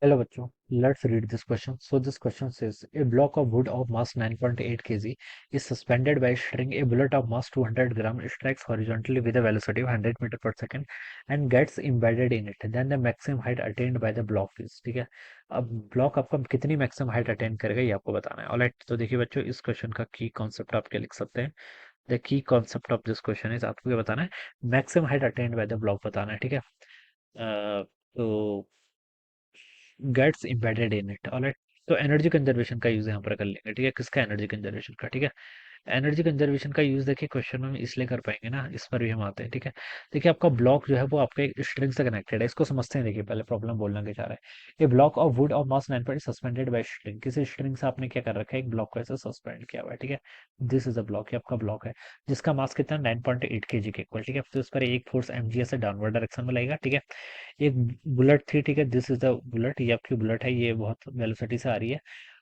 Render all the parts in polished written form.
Hello बच्चों, let's read this question. So this question says a block of wood of mass 9.8 kg is suspended by a string. A bullet of mass 200 gram strikes horizontally with a velocity of 100 meter per second and gets embedded in it. Then the maximum height attained by the block is, ठीक है। अब block आपका कितनी maximum height attain करेगा ये आपको बताना है। ऑलराइट, तो देखिए बच्चों, इस क्वेश्चन का की कॉन्सेप्ट आप क्या लिख सकते हैं। The key concept of this question is, आपको क्या बताना है, maximum height attained by the block बताना है, ठीक है। तो gets embedded in it, alright. तो एनर्जी कंजर्वेशन का यूज यहाँ पर कर लेंगे, ठीक है। किसका? एनर्जी कंजर्वेशन का, ठीक है। एनर्जी कंजर्वेशन का यूज देखिए क्वेश्चन में हम इसलिए कर पाएंगे ना, इस पर भी हम आते हैं, ठीक है। देखिए आपका ब्लॉक जो है वो आपके एक स्ट्रिंग से कनेक्टेड है। इसको समझते हैं, देखिए पहले प्रॉब्लम बोलना के चाह रहा है। ये block of would of mass 9 suspended bye string, किसी स्ट्रिंग से आपने क्या कर रखा है, एक ब्लॉक को ऐसे सस्पेंड किया हुआ है, ठीक है। दिस इज अ ब्लॉक, ये आपका ब्लॉक है जिसका मास कितना, 9.8 kg के इक्वल, ठीक है। तो इस पर एक फोर्स mg से डाउनवर्ड डायरेक्शन में लगेगा, ठीक है। एक बुलेट थी, ठीक है। दिस इज द बुलेट, ये आपकी बुलेट है, ये बहुत वेलोसिटी से आ रही है।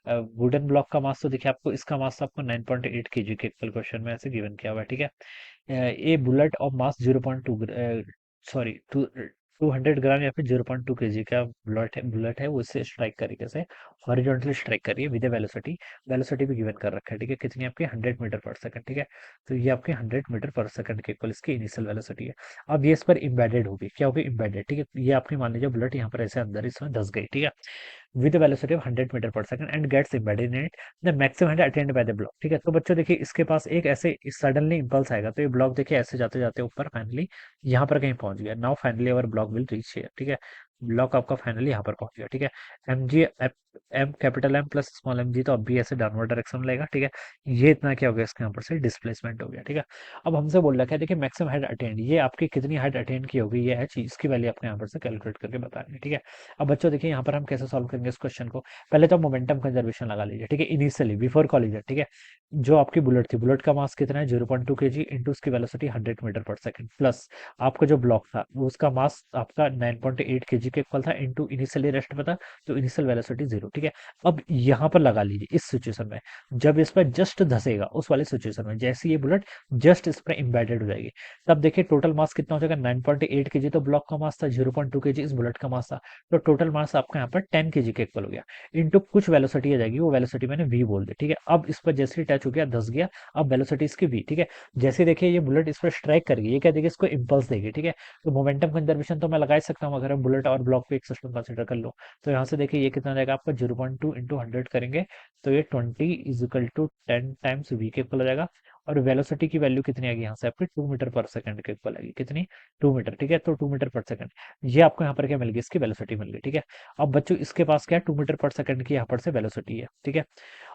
वुडन ब्लॉक का मास तो देखिए आपको, इसका मास आपको 9.8 kg के इक्वल क्वेश्चन में ऐसे गिवन किया हुआ है, ठीक है। ए बुलेट ऑफ मास 0.2, सॉरी, 200 ग्राम या फिर 0.2 kg का बुलेट है वो इससे स्ट्राइक तरीके से हॉरिजॉन्टली स्ट्राइक कर रही है विद वेलोसिटी। वेलोसिटी भी गिवन कर रखा है, ठीक है। कितनी आपकी, 100 मीटर पर सेकंड, ठीक है। तो ये आपके 100 मीटर पर सेकंड के इक्वल इसकी इनिशियल वेलोसिटी है। अब ये इस पर इम्बेडेड होगी, क्या होगी, इम्बेडेड, ठीक है। ये आपकी मान लीजिए बुलेट यहाँ पर ऐसे अंदर इसमें धस गई, ठीक है, with velocity of 100 metre per second and gets embedded in it the maximum height attained by the block, ठीक है। तो बच्चों देखिए इसके पास एक ऐसे सडनली इंपल्स आएगा, तो ये ब्लॉक देखिए ऐसे जाते जाते ऊपर फाइनली यहाँ पर कहीं पहुंच गया। Now finally our block will reach here, ठीक है। ब्लॉक आपका फाइनली यहाँ पर पहुंच गया, ठीक है। M G M capital M plus small M G, तो अब भी ऐसे डाउनवर्ड डायरेक्शन में लेगा, ठीक है। ये इतना क्या हो गया, इसके यहाँ पर से डिस्प्लेसमेंट हो गया, ठीक है। अब हमसे बोल रखा है, देखिए मैक्सिमम हाइट अटेंड, ये आपकी कितनी हाइट अटेंड की होगी, ये है चीज, इसकी वैल्यू आपको यहाँ पर से कैलकुलेट करके बतानी है, ठीक है। अब बच्चों देखिए यहाँ पर हम कैसे सॉल्व करेंगे इस क्वेश्चन को। पहले तो मोमेंटम कंजर्वेशन लगा लीजिए, ठीक है, इनिशियली बिफोर कॉलिजन, ठीक है। जो आपकी बुलेट थी, बुलेट का मास कितना है, 0.2 kg इंटू उसकी velocity 100 metre per second, plus आपका जो ब्लॉक था वो उसका मास आपका 9.8 kg के इक्वल था इंटू इनिशियली रेस्ट पे था, तो इनिशियल वेलोसिटी 0, ठीक है। अब यहाँ पर लगा लीजिए इस सिचुएशन में, जब इस पर जस्ट धसेगा उस वाले सिचुएशन में, जैसे ये बुलेट जस्ट इस पर इम्बेडेड हो जाएगी, तब देखिए टोटल मास कितना हो जाएगा, 9.8 kg तो ब्लॉक का मास था, 0.2 kg इस बुलेट का मास था, तो टोटल मास आपका यहाँ पर 10 kg के इक्वल हो गया। इनटू कुछ वेलोसिटी आ जाएगी, वो वेलोसिटी मैंने v बोल दी, ठीक है। अब इस पर जैसे ही टच हो गया, धस गया, अब वेलोसिटी इसकी v, ठीक है। जैसे देखिए ये बुलेट इस पर स्ट्राइक करेगी, ये क्या देगी, इसको इंपल्स देगी, ठीक है। तो मोमेंटम कंजर्वेशन तो मैं लगा ही सकता हूँ, अगर हम बुलेट और ब्लॉक पे एक सिस्टम कंसिडर कर लो। तो यहाँ से देखिए ये कितना रहेगा आपका, 0.2 इंटू 100 करेंगे तो ये 20 is equal to 10 times v के इक्वल हो जाएगा। और वेलोसिटी की वैल्यू कितनी आएगी यहाँ से आपकी, 2 मीटर पर सेकंड के इक्वल आएगी, कितनी, 2 मीटर, ठीक है। तो 2 मीटर पर सेकंड, ये आपको यहाँ पर क्या मिल गई, इसकी वेलोसिटी मिल गई, ठीक है। अब बच्चों इसके पास क्या है, 2 मीटर पर सेकंड की यहाँ पर से वेलोसिटी है, ठीक है।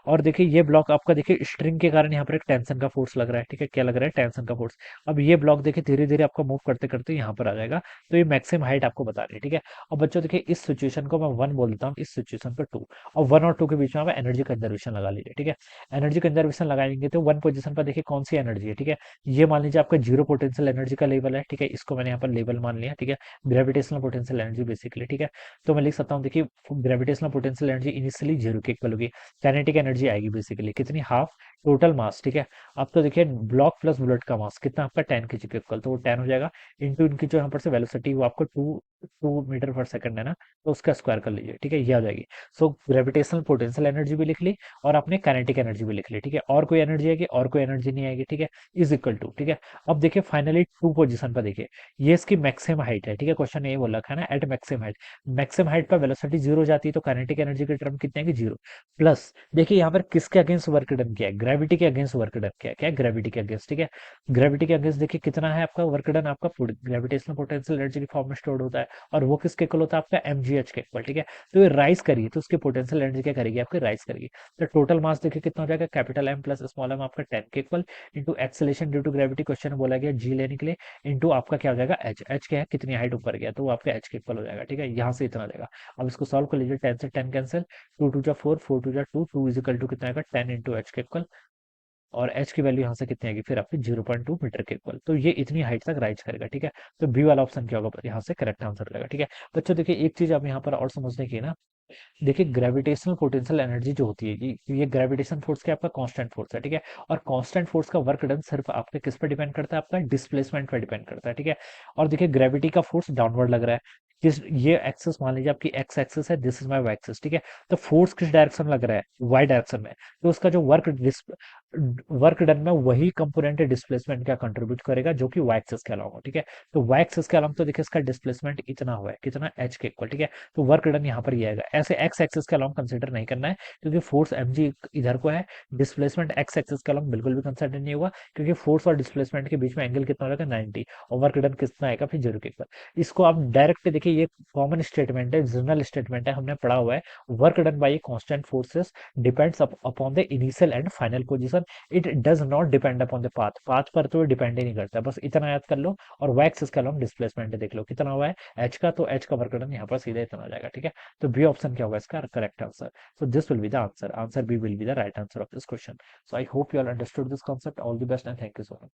और देखिए ये ब्लॉक आपका, देखिए स्ट्रिंग के कारण यहाँ पर एक टेंशन का फोर्स लग रहा है, ठीक है। क्या लग रहा है, टेंशन का फोर्स। अब ये ब्लॉक देखिए धीरे धीरे आपको मूव करते करते यहाँ पर आ जाएगा, तो ये मैक्सिमम हाइट आपको बता रही है, ठीक है। अब बच्चों देखिए इस सिचुएशन को मैं 1 बोल देता हूँ, इस सिचुएशन पर 2, और 1 और 2 के बीच में आप एनर्जी कंजर्वेशन लगा लीजिए, ठीक है। एनर्जी कंजर्वेशन लगाएंगे तो 1 पोजीशन पर देखिए कौन सी एनर्जी है, ठीक है। ये मान लीजिए आपका जीरो पोटेंशियल एनर्जी का लेवल है, ठीक है। इसको मैंने यहाँ पर लेवल मान लिया, ठीक है। ग्रेविटेशनल पोटेंशियल एनर्जी बेसिकली, ठीक है। तो मैं लिख सकता हूँ, देखिए gravitational potential energy initially zero के इक्वल होगी। काइनेटिक एनर्जी आएगी बेसिकली कितनी, हाफ टोटल मास, ठीक है। अब तो देखिए ब्लॉक प्लस बुलेट का मास कितना आपका, 10 kg के इक्वल, तो वो 10 हो जाएगा। इंटू इनकी जो यहाँ पर से वेलोसिटी वो आपको 2 मीटर पर सेकंड है ना, तो उसका स्क्वायर कर लीजिए, ठीक है, ये आ जाएगी। सो ग्रेविटेशनल पोटेंशियल एनर्जी भी लिख ली और आपने काइनेटिक एनर्जी भी लिख ली, ठीक है। और कोई एनर्जी आएगी, और कोई एनर्जी नहीं आएगी, ठीक है, इज इक्वल टू, ठीक है। अब देखिए फाइनली 2 पोजीशन पर देखिए, ये इसकी मैक्सिमम हाइट है, ठीक है। क्वेश्चन ये बोल रखा है ना, at maximum height, maximum height पर वेलोसिटी जीरो हो जाती है, तो काइनेटिक एनर्जी की टर्म कितने आएगी, जीरो। प्लस देखिए यहाँ पर किसके अगेंस्ट वर्क डन किया है, ग्रेविटी के अगेंस्ट वर्क डन किया है, क्या, ग्रेविटी के अगेंस्ट, ठीक है। ग्रेविटी के अगेंस्ट देखिए कितना है आपका वर्क डन, आपका ग्रेविटेशनल पोटेंशियल एनर्जी की फॉर्म में स्टोर्ड होता है, और वो किसके इक्वल होता है, आपका mgh के इक्वल, ठीक है। तो ये राइज करिए तो उसकी पोटेंशियल एनर्जी क्या करेगी, आपकी राइज करेगी। तो टोटल मास देखिए कितना हो जाएगा, capital M plus small M आपका 10 के equal, into acceleration due to gravity, question बोला गया जी लेने के लिए, इंटू आपका क्या हो जाएगा, एच क्या है, कितनी हाइट ऊपर गया, तो वो आपका एच के इक्वल हो जाएगा, ठीक है। यहाँ से इतना देगा। अब इसको सॉल्व कर लीजिए, 10 से 10 कैंसिल, 2 2 जा 4, 4 2 जा 2, 2 इज इक्वल टू कितना आएगा, 10 इंटू एच के इक्वल, और एच की वैल्यू यहाँ से कितनी आएगी, फिर आपकी 0.2 मीटर के इक्वल, तो ये इतनी हाइट तक राइज करेगा, ठीक है। तो बी वाला ऑप्शन क्या होगा, यहाँ से करेक्ट आंसर रहेगा, ठीक है। बच्चों देखिए एक चीज आप यहाँ पर और समझने की है ना, देखिए ग्रेविटेशनल पोटेंशियल एनर्जी जो होती है ये ग्रेविटेशन फोर्स क्या, आपका कांस्टेंट फोर्स है, ठीक है। और कांस्टेंट फोर्स का वर्क डन सिर्फ आपके किस पर डिपेंड करता है, आपका डिस्प्लेसमेंट पर डिपेंड करता है, ठीक है। और देखिए ग्रेविटी का फोर्स डाउनवर्ड लग रहा है, किस ये एक्सिस मान लीजिए आपकी एक्स एक्सिस है, this is my Y axis, ठीक है। तो फोर्स किस डायरेक्शन में लग रहा है, वाई डायरेक्शन में, तो उसका जो वर्क डन में वही कंपोनेंट डिस्प्लेसमेंट का कंट्रीब्यूट करेगा जो कि वाई एक्सिस के अलावा, ठीक है। तो वाई एक्सिस के अलावा तो देखिए इसका डिस्प्लेसमेंट इतना हुआ है, कितना एच के इक्वल, ठीक है। तो वर्क डन यहाँ पर ये आएगा, ऐसे एक्स एक्सिस के अलावा कंसिडर नहीं करना है, क्योंकि फोर्स एम जी इधर को है, डिस्प्लेसमेंट एक्स एक्सिस के अलावा बिल्कुल भी कंसिडर नहीं हुआ, क्योंकि फोर्स और डिस्प्लेसमेंट के बीच में एंगल कितना रहेगा 90, और वर्क डन कितना आएगा फिर 0 के इक्वल। इसको आप डायरेक्ट देखिए, ये कॉमन स्टेटमेंट है, जनरल स्टेटमेंट है, हमने पढ़ा हुआ है, work done by constant forces depends upon the initial and final position, it does not depend upon the path, path पर तो डिपेंड ही नहीं करता, बस इतना याद कर लो। और वाई एक्सिस का लॉन्ग डिस्प्लेसमेंट देख लो कितना हुआ है एच का, तो एच का वर्क डन यहाँ पर सीधा इतना हो जाएगा, ठीक है। तो बी ऑप्शन क्या होगा इसका correct answer. So this will be the answer, answer B will be the right answer of this question. So I hope you all understood this concept, all the best and thank you so much.